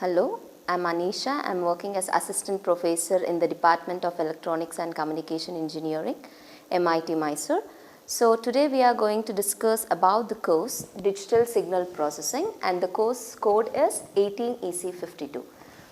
Hello, I'm Anisha. I'm working as Assistant Professor in the Department of Electronics and Communication Engineering, MIT Mysore. So today we are going to discuss about the course Digital Signal Processing, and the course code is 18EC52.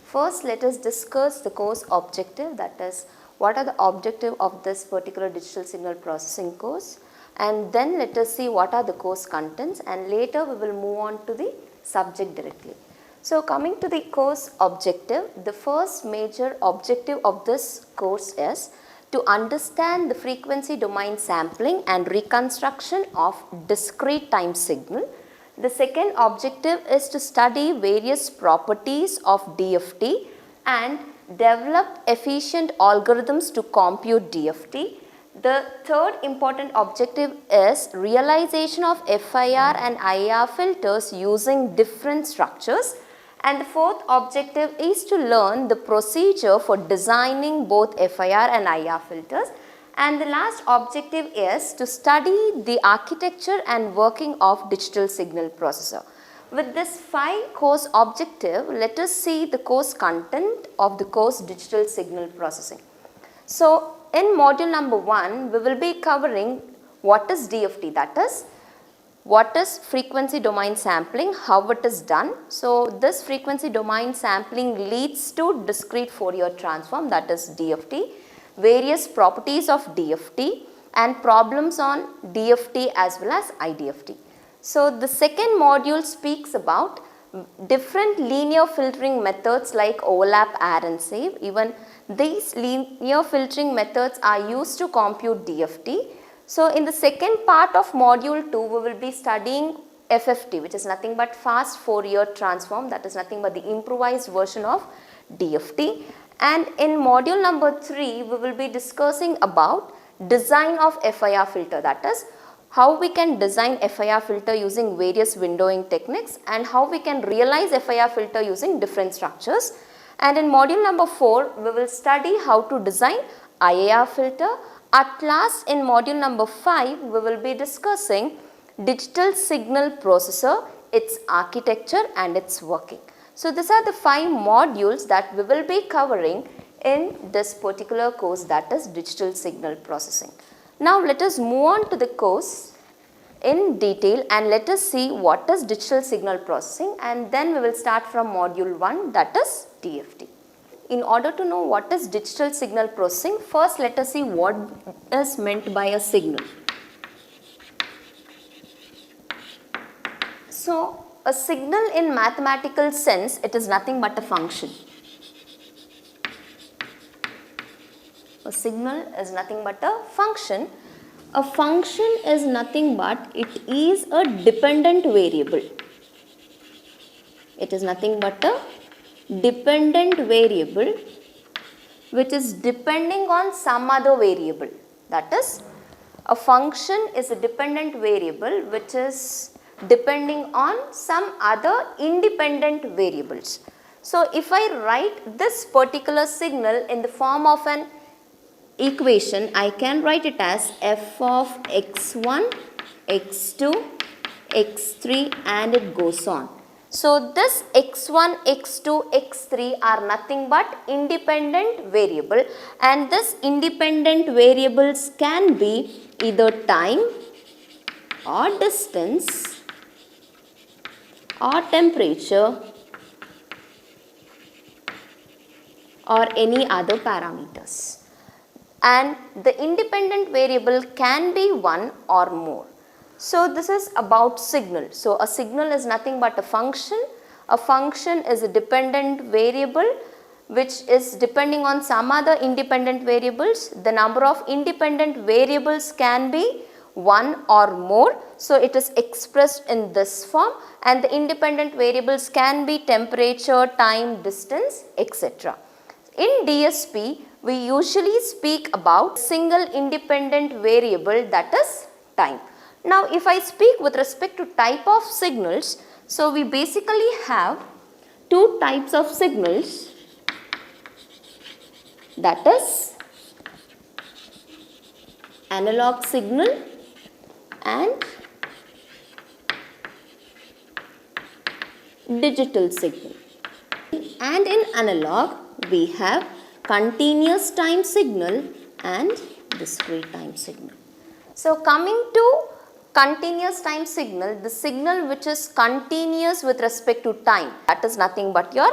First, let us discuss the course objective, that is what are the objective of this particular digital signal processing course, and then let us see what are the course contents, and later we will move on to the subject directly. So coming to the course objective, the first major objective of this course is to understand the frequency domain sampling and reconstruction of discrete time signal. The second objective is to study various properties of DFT and develop efficient algorithms to compute DFT. The third important objective is realization of FIR and IR filters using different structures. And the fourth objective is to learn the procedure for designing both FIR and IR filters. And the last objective is to study the architecture and working of digital signal processor. With this 5 course objective, let us see the course content of the course digital signal processing. So in module number 1, we will be covering what is DFT, that is what is frequency domain sampling, how it is done. So this frequency domain sampling leads to discrete Fourier transform, that is DFT, various properties of DFT and problems on DFT as well as IDFT. So the second module speaks about different linear filtering methods like overlap, add and save. Even these linear filtering methods are used to compute DFT. So in the second part of module 2, we will be studying FFT, which is nothing but fast Fourier transform, that is nothing but the improvised version of DFT. And in module number 3, we will be discussing about design of FIR filter, that is how we can design FIR filter using various windowing techniques and how we can realize FIR filter using different structures. And in module number 4, we will study how to design IAR filter. At last, in module number 5, we will be discussing digital signal processor, its architecture and its working. So these are the 5 modules that we will be covering in this particular course, that is digital signal processing. Now let us move on to the course in detail and let us see what is digital signal processing, and then we will start from module 1, that is DFT. In order to know what is digital signal processing, first let us see what is meant by a signal. So a signal in mathematical sense, it is nothing but a function. A signal is nothing but a function. A function is nothing but it is a dependent variable. It is nothing but a dependent variable which is depending on some other variable. That is, a function is a dependent variable which is depending on some other independent variables. So if I write this particular signal in the form of an equation, I can write it as f of x1, x2, x3 and it goes on. So this x1, x2, x3 are nothing but independent variable, and this independent variables can be either time or distance or temperature or any other parameters. And the independent variable can be one or more. So this is about signal. So a signal is nothing but a function. A function is a dependent variable which is depending on some other independent variables. The number of independent variables can be one or more. So it is expressed in this form, and the independent variables can be temperature, time, distance, etc. In DSP, we usually speak about single independent variable, that is time. Now if I speak with respect to type of signals, so we basically have 2 types of signals, that is analog signal and digital signal. And in analog, we have continuous time signal and discrete time signal. So coming to continuous time signal, the signal which is continuous with respect to time, that is nothing but your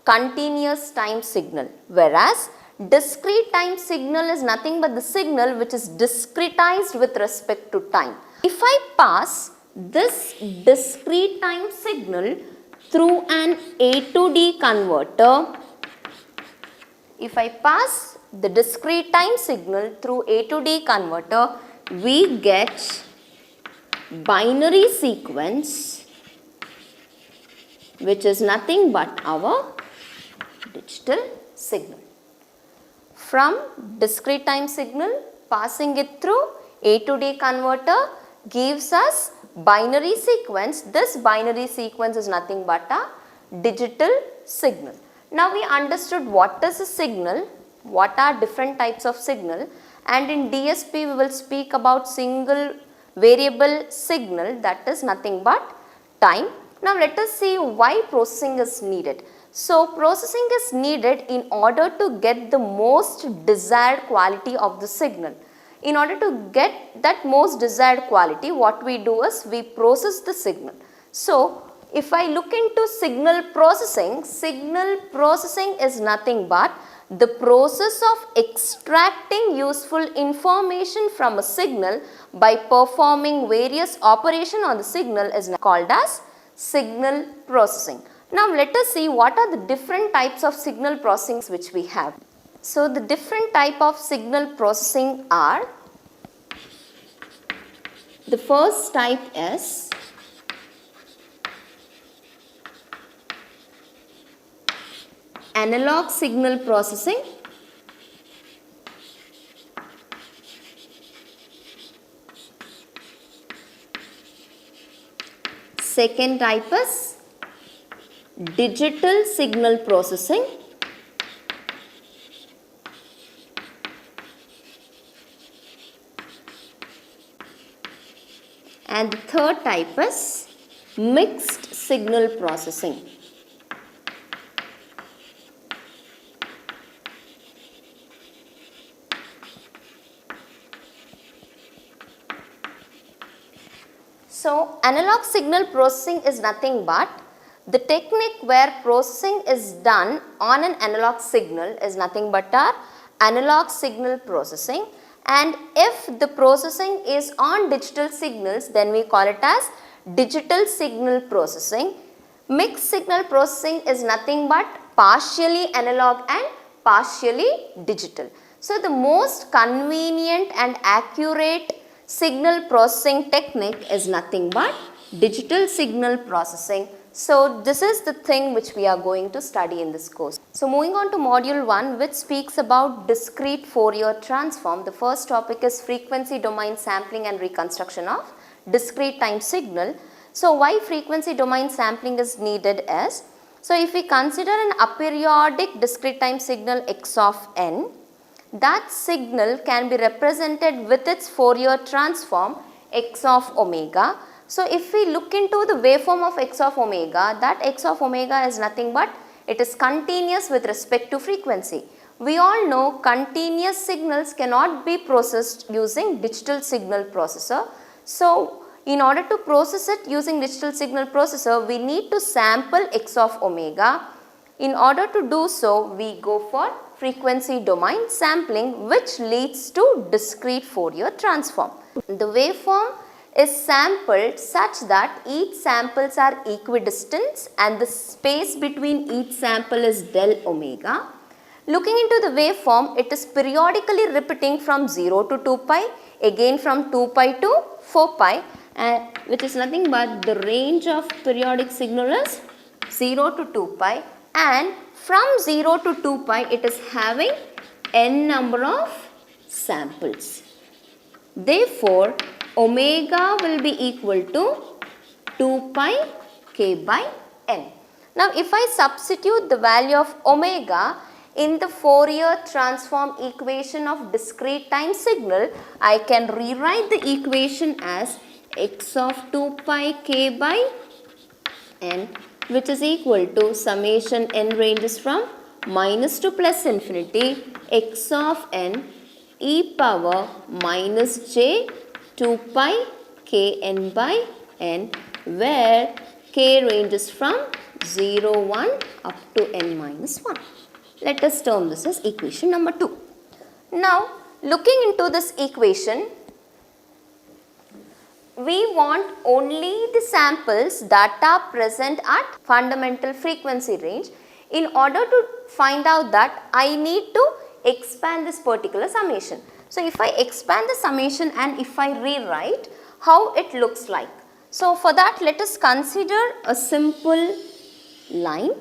continuous time signal, whereas discrete time signal is nothing but the signal which is discretized with respect to time. If I pass this discrete time signal through an A to D converter, if I pass the discrete time signal through A to D converter, we get binary sequence which is nothing but our digital signal. From discrete time signal, passing it through A to D converter gives us binary sequence. This binary sequence is nothing but a digital signal. Now we understood what is a signal, what are different types of signal, and in DSP we will speak about single variable signal, that is nothing but time. Now let us see why processing is needed. So processing is needed in order to get the most desired quality of the signal. In order to get that most desired quality, what we do is we process the signal. So if I look into signal processing is nothing but the process of extracting useful information from a signal by performing various operations on the signal is called as signal processing. Now let us see what are the different types of signal processing which we have. So the different type of signal processing are, the first type is analog signal processing. Second type is digital signal processing. And the third type is mixed signal processing. So analog signal processing is nothing but the technique where processing is done on an analog signal is nothing but our analog signal processing, and if the processing is on digital signals, then we call it as digital signal processing. Mixed signal processing is nothing but partially analog and partially digital. So the most convenient and accurate signal processing technique is nothing but digital signal processing. So this is the thing which we are going to study in this course. So moving on to module 1, which speaks about discrete Fourier transform. The first topic is frequency domain sampling and reconstruction of discrete time signal. So why frequency domain sampling is needed is, so if we consider an aperiodic discrete time signal x of n, that signal can be represented with its Fourier transform x of omega. So if we look into the waveform of x of omega, that x of omega is nothing but it is continuous with respect to frequency. We all know continuous signals cannot be processed using digital signal processor. So in order to process it using digital signal processor, we need to sample x of omega. In order to do so, we go for frequency domain sampling, which leads to discrete Fourier transform. The waveform is sampled such that each samples are equidistant and the space between each sample is del omega. Looking into the waveform, it is periodically repeating from 0 to 2 pi, again from 2 pi to 4 pi, which is nothing but the range of periodic signal is 0 to 2 pi, and from 0 to 2 pi it is having n number of samples. Therefore, omega will be equal to 2 pi k by n. Now, if I substitute the value of omega in the Fourier transform equation of discrete time signal, I can rewrite the equation as x of 2 pi k by n which is equal to summation n ranges from minus to plus infinity x of n e power minus j 2 pi kn by n, where k ranges from 0, 1 up to n minus 1. Let us term this as equation number 2. Now, looking into this equation, we want only the samples that are present at fundamental frequency range. In order to find out that, I need to expand this particular summation. So, if I expand the summation and if I rewrite how it looks like. So, for that, let us consider a simple line.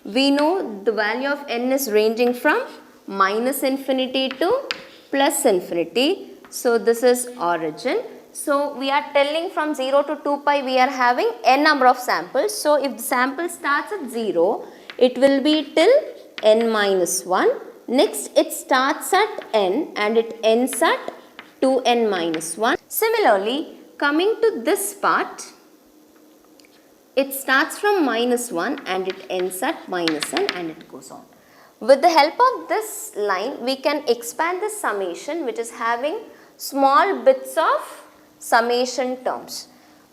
We know the value of n is ranging from minus infinity to plus infinity. So, this is origin. So, we are telling from 0 to 2 pi we are having n number of samples. So, if the sample starts at 0, it will be till n minus 1. Next, it starts at n and it ends at 2n minus 1. Similarly, coming to this part, it starts from minus 1 and it ends at minus n and it goes on. With the help of this line, we can expand the summation, which is having small bits of summation terms.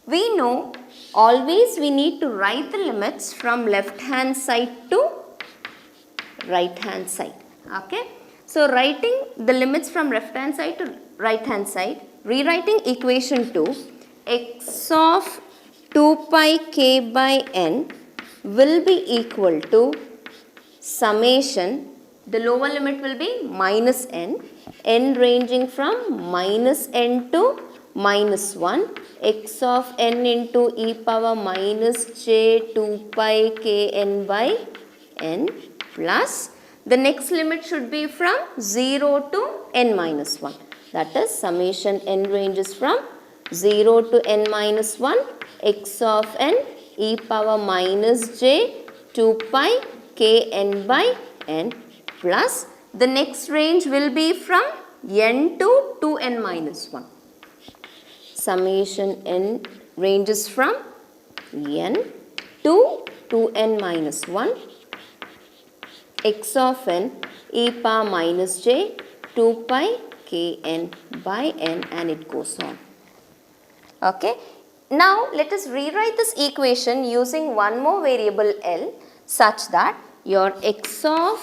We know always we need to write the limits from left hand side to right hand side. Okay. So, writing the limits from left hand side to right hand side, rewriting equation 2, x of 2 pi k by n will be equal to summation, the lower limit will be minus n ranging from minus n to minus 1, x of n into e power minus j 2 pi k n by n, plus the next limit should be from 0 to n minus 1. That is summation n ranges from 0 to n minus 1, x of n e power minus j 2 pi k n by n, plus the next range will be from n to 2n minus 1. Summation n ranges from n to 2n minus 1, x of n e power minus j 2 pi k n by n, and it goes on. Okay. Now, let us rewrite this equation using one more variable L, such that your x of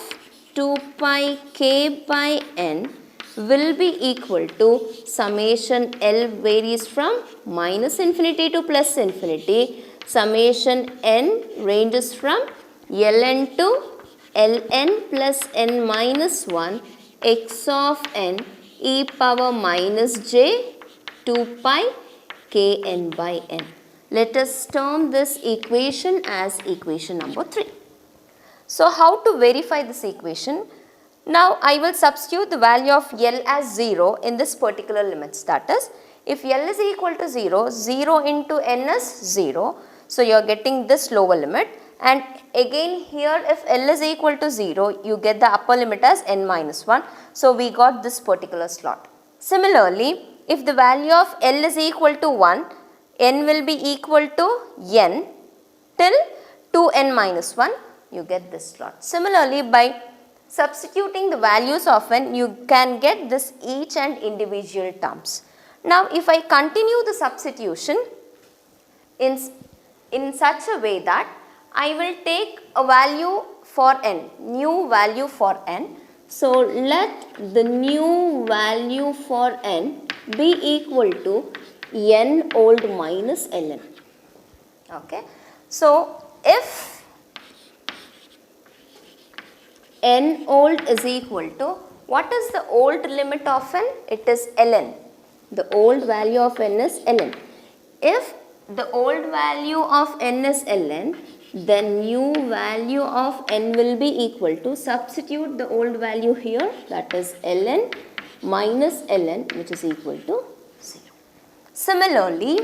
2 pi k by n will be equal to summation L varies from minus infinity to plus infinity. Summation n ranges from Ln to Ln plus n minus 1, x of n e power minus j 2 pi k n by n. Let us term this equation as equation number 3. So, how to verify this equation? Now, I will substitute the value of L as 0 in this particular limits. That is, if L is equal to 0, 0 into n is 0. So, you are getting this lower limit, and again here if L is equal to 0, you get the upper limit as n minus 1. So, we got this particular slot. Similarly, if the value of L is equal to 1, n will be equal to n till 2n minus 1, you get this slot. Similarly, by substituting the values of n, you can get this each and individual terms. Now, if I continue the substitution in such a way that I will take a value for n, new value for n. So, let the new value for n be equal to n old minus ln. Okay. So, if n old is equal to, what is the old limit of n? It is ln. The old value of n is ln. If the old value of n is ln, then new value of n will be equal to, substitute the old value here, that is ln minus ln, which is equal to 0. Similarly,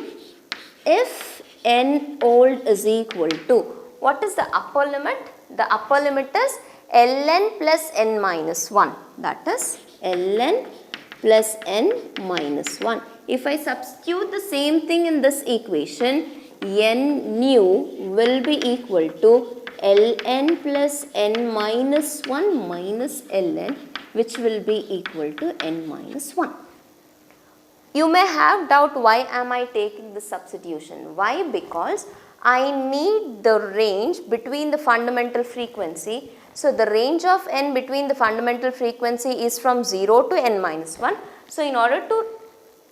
if n old is equal to, what is the upper limit? The upper limit is ln plus n minus 1, that is ln plus n minus 1. If I substitute the same thing in this equation, n new will be equal to ln plus n minus 1 minus ln, which will be equal to n minus 1. You may have doubt, why am I taking this substitution? Why? Because I need the range between the fundamental frequency. So the range of n between the fundamental frequency is from 0 to n minus 1. So in order to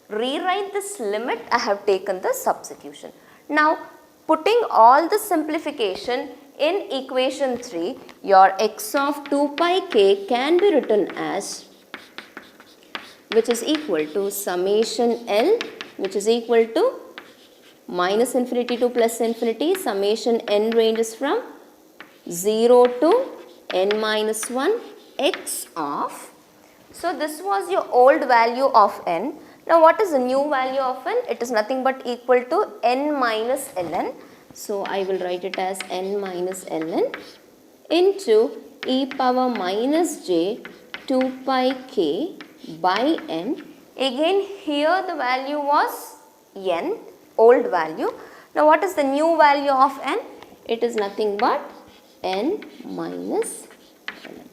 rewrite this limit, I have taken the substitution. Now putting all the simplification in equation 3, your x of 2 pi k can be written as, which is equal to summation L, which is equal to minus infinity to plus infinity, summation n ranges from 0 to n minus 1 x of. So this was your old value of n. Now what is the new value of n? It is nothing but equal to n minus ln. So I will write it as n minus ln into e power minus j 2 pi k by n. Again here the value was n, old value. Now what is the new value of n? It is nothing but n minus ln.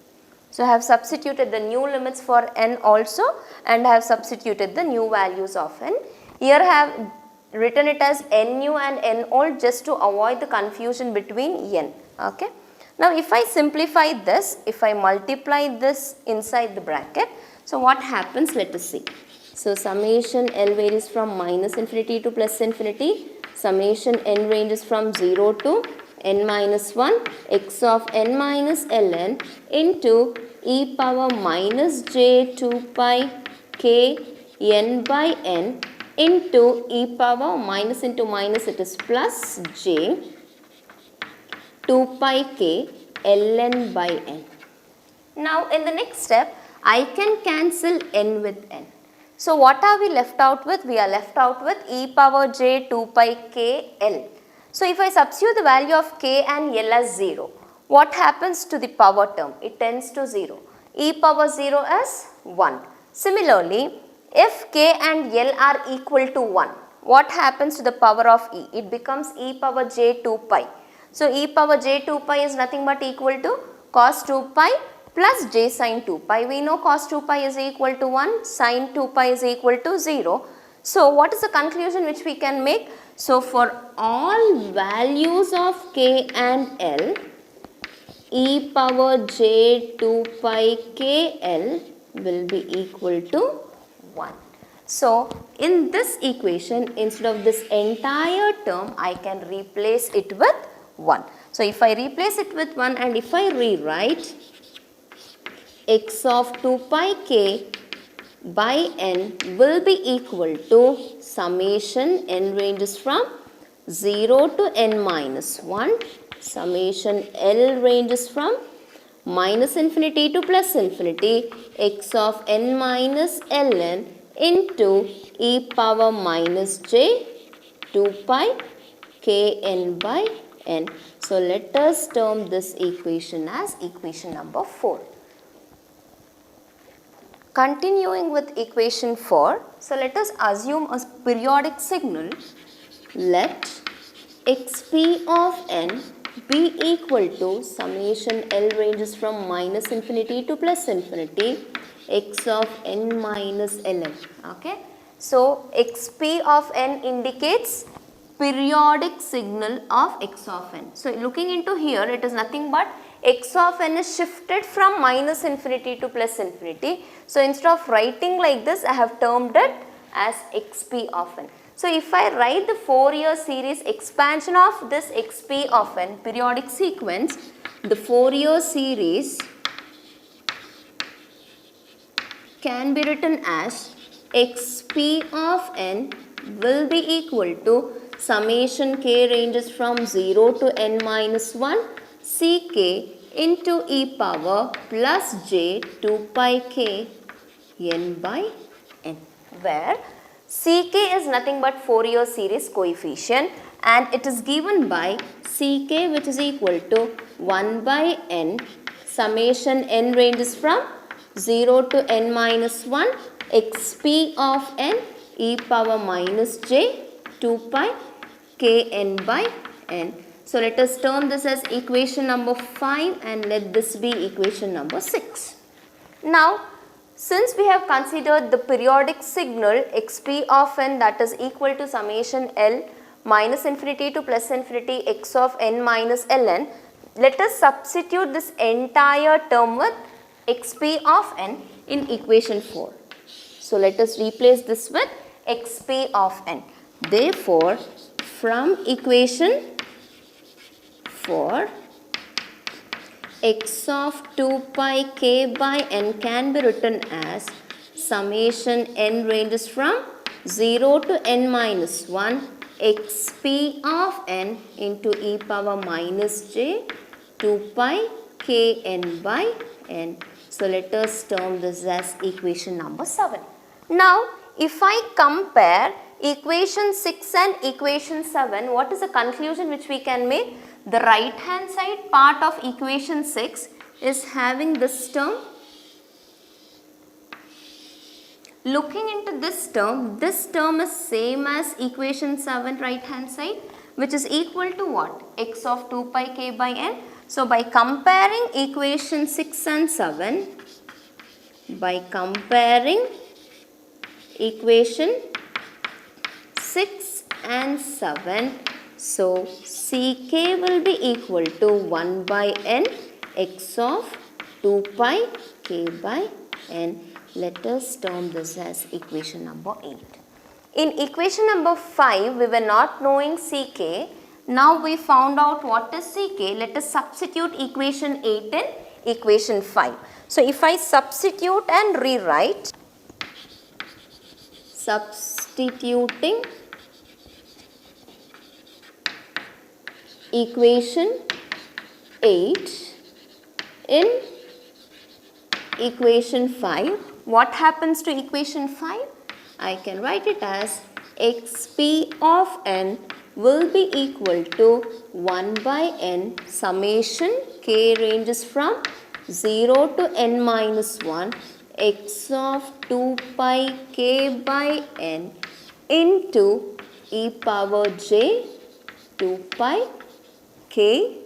So I have substituted the new limits for n also, and I have substituted the new values of n. Here I have written it as n new and n old just to avoid the confusion between n. Okay. Now if I simplify this, if I multiply this inside the bracket, so what happens? Let us see. So summation L varies from minus infinity to plus infinity. Summation n ranges from 0 to n minus 1 x of n minus ln into e power minus j 2 pi k n by n into e power minus into minus, it is plus j 2 pi k ln by n. Now in the next step, I can cancel n with n. So what are we left out with? We are left out with e power j 2 pi k l. So if I substitute the value of k and l as 0, what happens to the power term? It tends to 0. E power 0 is 1. Similarly, if k and l are equal to 1, what happens to the power of e? It becomes e power j 2 pi. So e power j 2 pi is nothing but equal to cos 2 pi plus j sin 2 pi. We know cos 2 pi is equal to 1, sin 2 pi is equal to 0. So what is the conclusion which we can make? So for all values of k and l, e power j 2 pi k l will be equal to 1. So in this equation, instead of this entire term, I can replace it with 1. So if I replace it with 1 and if I rewrite x of 2 pi k by n will be equal to summation n ranges from 0 to n minus 1, summation L ranges from minus infinity to plus infinity, x of n minus ln into e power minus j 2 pi k n by n. So let us term this equation as equation number 4. Continuing with equation 4, so let us assume a periodic signal. Let xp of n be equal to summation L ranges from minus infinity to plus infinity, x of n minus ln. Okay. So xp of n indicates periodic signal of x of n. So looking into here, it is nothing but x of n is shifted from minus infinity to plus infinity. So instead of writing like this, I have termed it as xp of n. So if I write the Fourier series expansion of this xp of n periodic sequence, the Fourier series can be written as xp of n will be equal to summation k ranges from 0 to n minus 1 ck into e power plus j 2 pi k n by n, where ck is nothing but Fourier series coefficient and it is given by ck, which is equal to 1 by n summation n ranges from 0 to n minus 1 xp of n e power minus j 2 pi kn by n. So let us term this as equation number 5 and let this be equation number 6. Now, since we have considered the periodic signal xp of n, that is equal to summation L minus infinity to plus infinity x of n minus ln, let us substitute this entire term with xp of n in equation 4. So let us replace this with xp of n. Therefore, from equation 4, x of 2 pi k by n can be written as summation n ranges from 0 to n minus 1 xp of n into e power minus j 2 pi k n by n. So let us term this as equation number 7. Now, if I compare equation 6 and equation 7, what is the conclusion which we can make? The right hand side part of equation 6 is having this term. Looking into this term is same as equation 7 right hand side, which is equal to what? X of 2 pi k by n. So by comparing equation 6 and 7, by comparing equation 6 and 7, so Ck will be equal to 1 by n x of 2 pi k by n. Let us term this as equation number 8. In equation number 5, we were not knowing Ck. Now we found out what is Ck. Let us substitute equation 8 in equation 5. So if I substitute and rewrite, substituting equation 8 in equation 5, what happens to equation 5? I can write it as xp of n will be equal to 1 by n summation k ranges from 0 to n minus 1 x of 2 pi k by n into e power j 2 pi k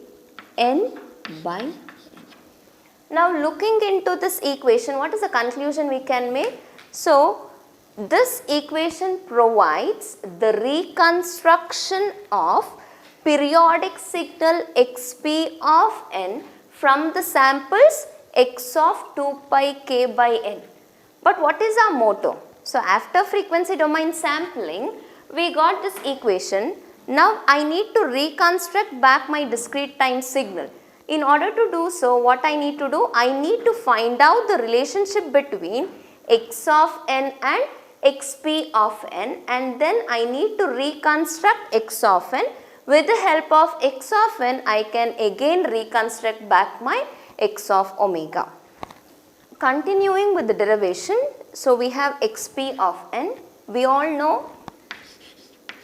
n by n. Now looking into this equation, what is the conclusion we can make? So this equation provides the reconstruction of periodic signal xp of n from the samples x of 2 pi k by n. But what is our motto? So after frequency domain sampling, we got this equation. Now I need to reconstruct back my discrete time signal. In order to do so, what I need to do? I need to find out the relationship between x of n and xp of n, and then I need to reconstruct x of n. With the help of x of n, I can again reconstruct back my x of omega. Continuing with the derivation, so we have xp of n. We all know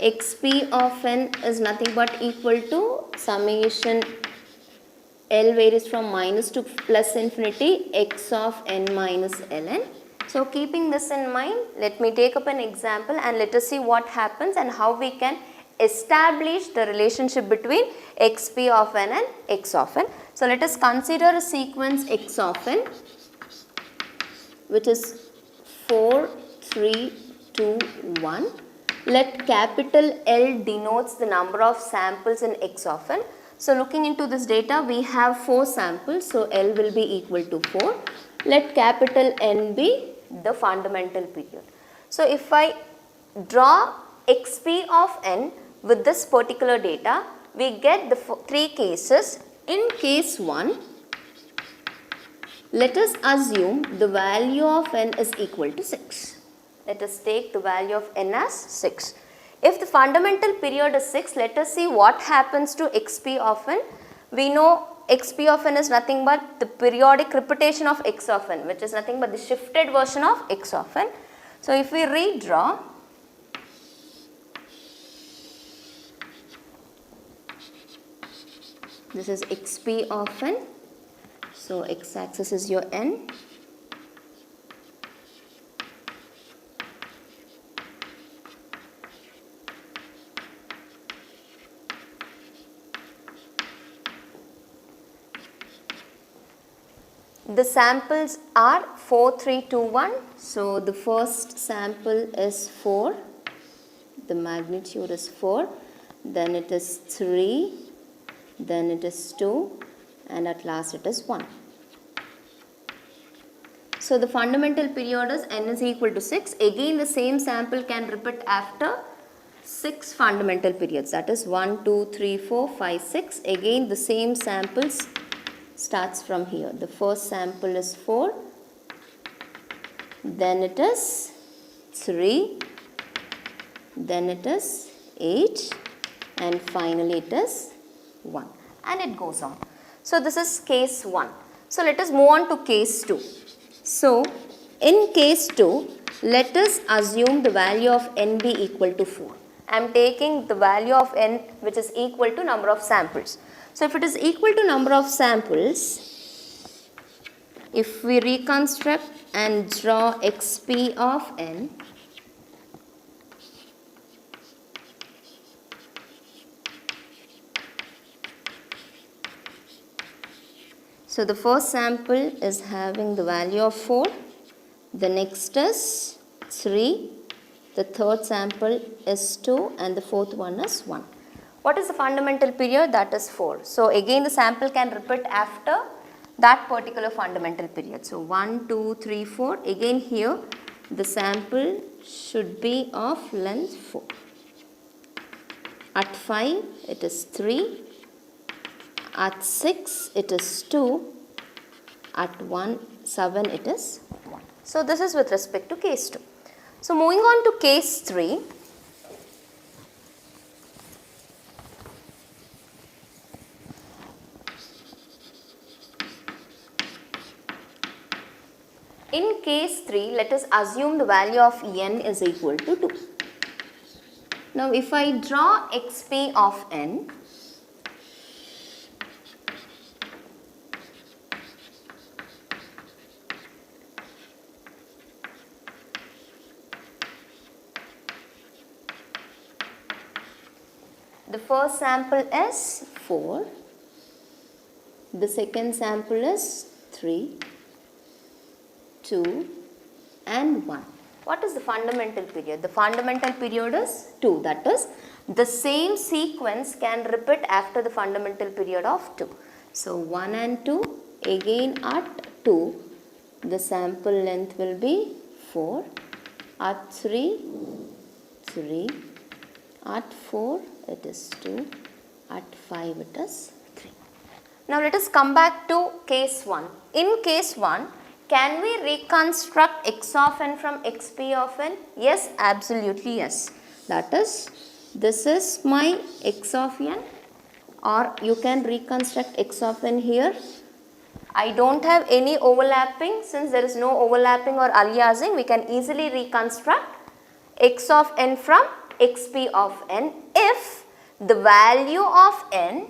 xp of n is nothing but equal to summation L varies from minus to plus infinity x of n minus ln. So keeping this in mind, let me take up an example and let us see what happens and how we can establish the relationship between xp of n and x of n. So let us consider a sequence x of n, which is 4, 3, 2, 1. Let capital L denotes the number of samples in x of n. So looking into this data, we have 4 samples, so L will be equal to 4. Let capital N be the fundamental period. So if I draw xp of n with this particular data, we get the 3 cases. In case 1, let us assume the value of n is equal to 6. Let us take the value of n as 6. If the fundamental period is 6, let us see what happens to xp of n. We know xp of n is nothing but the periodic repetition of x of n, which is nothing but the shifted version of x of n. So if we redraw, this is xp of n. So x axis is your n. The samples are 4, 3, 2, 1. So the first sample is 4, the magnitude is 4, then it is 3, then it is 2, and at last it is 1. So the fundamental period is n is equal to 6. Again the same sample can repeat after 6 fundamental periods, that is 1, 2, 3, 4, 5, 6. Again the same samples starts from here. The first sample is 4, then it is 3, then it is 8, and finally it is 1, and it goes on. So this is case 1. So let us move on to case 2. So in case 2, let us assume the value of n be equal to 4. I am taking the value of n which is equal to number of samples. So if it is equal to number of samples, if we reconstruct and draw xp of n, so the first sample is having the value of 4, the next is 3, the third sample is 2, and the fourth one is 1. What is the fundamental period? That is 4. So again the sample can repeat after that particular fundamental period. So 1, 2, 3, 4. Again here the sample should be of length 4. At 5 it is 3. At 6 it is 2. At 7 it is 1. So this is with respect to case 2. So moving on to case 3. In case 3, let us assume the value of n is equal to 2. Now if I draw xp of n, the first sample is 4, the second sample is 3, 2 and 1. What is the fundamental period? The fundamental period is 2. That is, the same sequence can repeat after the fundamental period of 2. So 1 and 2, again at 2, the sample length will be 4. At 3, 3. At 4, it is 2. At 5, it is 3. Now let us come back to case 1. In case 1, can we reconstruct x of n from xp of n? Yes, absolutely yes. That is, this is my x of n, or you can reconstruct x of n here. I don't have any overlapping. Since there is no overlapping or aliasing, we can easily reconstruct x of n from xp of n if the value of n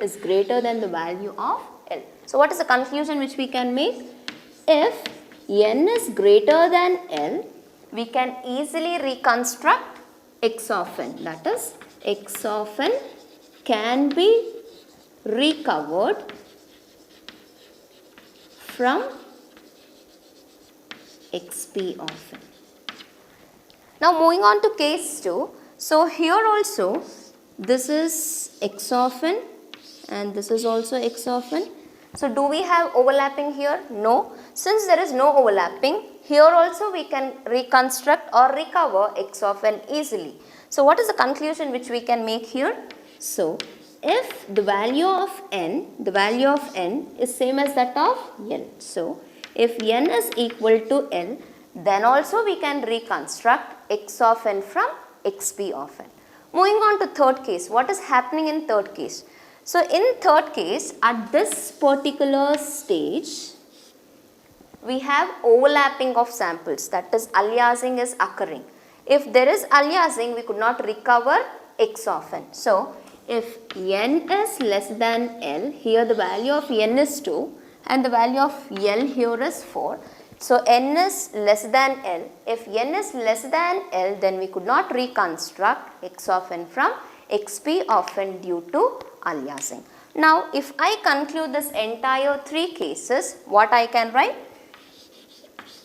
is greater than the value of L. So what is the conclusion which we can make? If n is greater than L, we can easily reconstruct x of n. That is, x of n can be recovered from xp of n. Now moving on to case 2. So here also this is x of n and this is also x of n. So do we have overlapping here? No. Since there is no overlapping, here also we can reconstruct or recover x of n easily. So what is the conclusion which we can make here? So if the value of n is same as that of L. So if n is equal to L, then also we can reconstruct x of n from xp of n. Moving on to third case. What is happening in third case? So in third case, at this particular stage, we have overlapping of samples, that is aliasing is occurring. If there is aliasing, we could not recover x of n. So if n is less than L, here the value of n is 2 and the value of L here is 4. So n is less than L. If n is less than L, then we could not reconstruct x of n from xp of n due to aliasing. Now if I conclude this entire three cases, what I can write?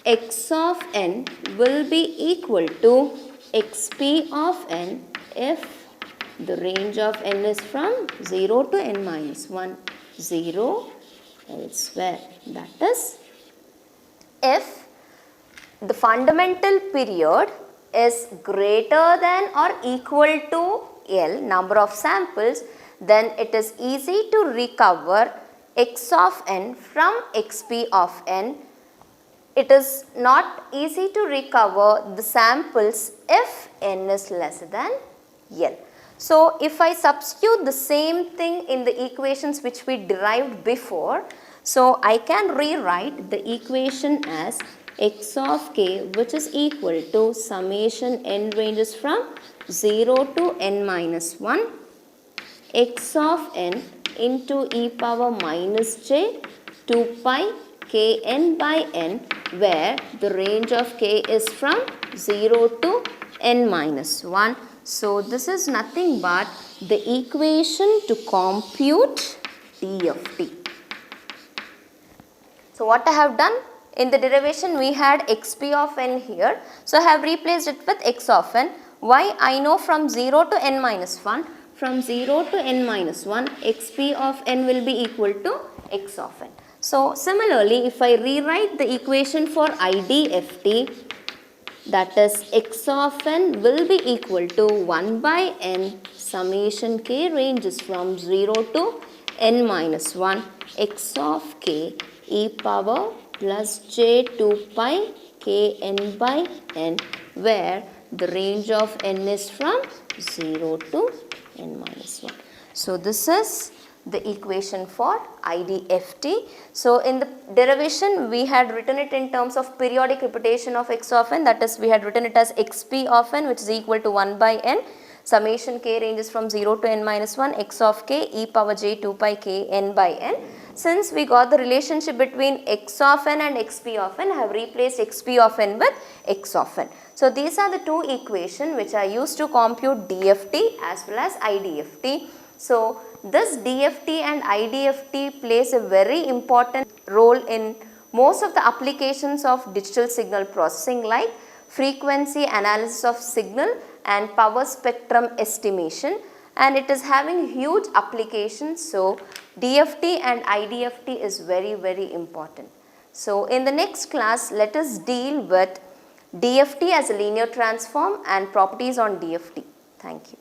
X of n will be equal to xp of n if the range of n is from 0 to n minus 1, 0 elsewhere. That is, if the fundamental period is greater than or equal to L, number of samples, then it is easy to recover x of n from xp of n. It is not easy to recover the samples if n is less than L. So if I substitute the same thing in the equations which we derived before, so I can rewrite the equation as x of k, which is equal to summation n ranges from 0 to n minus 1, x of n into e power minus j 2 pi kn by n, where the range of k is from 0 to n minus 1. So this is nothing but the equation to compute d of t. So what I have done? In the derivation we had xp of n here. So I have replaced it with x of n. Why? I know from 0 to n minus 1. From 0 to n minus 1, xp of n will be equal to x of n. So similarly, if I rewrite the equation for IDFT, that is x of n will be equal to 1 by n summation k ranges from 0 to n minus 1 x of k e power plus j 2 pi k n by n, where the range of n is from 0 to n minus 1. So this is the equation for IDFT. So in the derivation we had written it in terms of periodic repetition of x of n, that is we had written it as xp of n, which is equal to 1 by n summation k ranges from 0 to n minus 1 x of k e power j 2 pi k n by n. Since we got the relationship between x of n and xp of n, I have replaced xp of n with x of n. So these are the two equations which are used to compute DFT as well as IDFT. So this DFT and IDFT plays a very important role in most of the applications of digital signal processing, like frequency analysis of signal and power spectrum estimation, and it is having huge applications. So DFT and IDFT is very, very important. So in the next class, let us deal with DFT as a linear transform and properties on DFT. Thank you.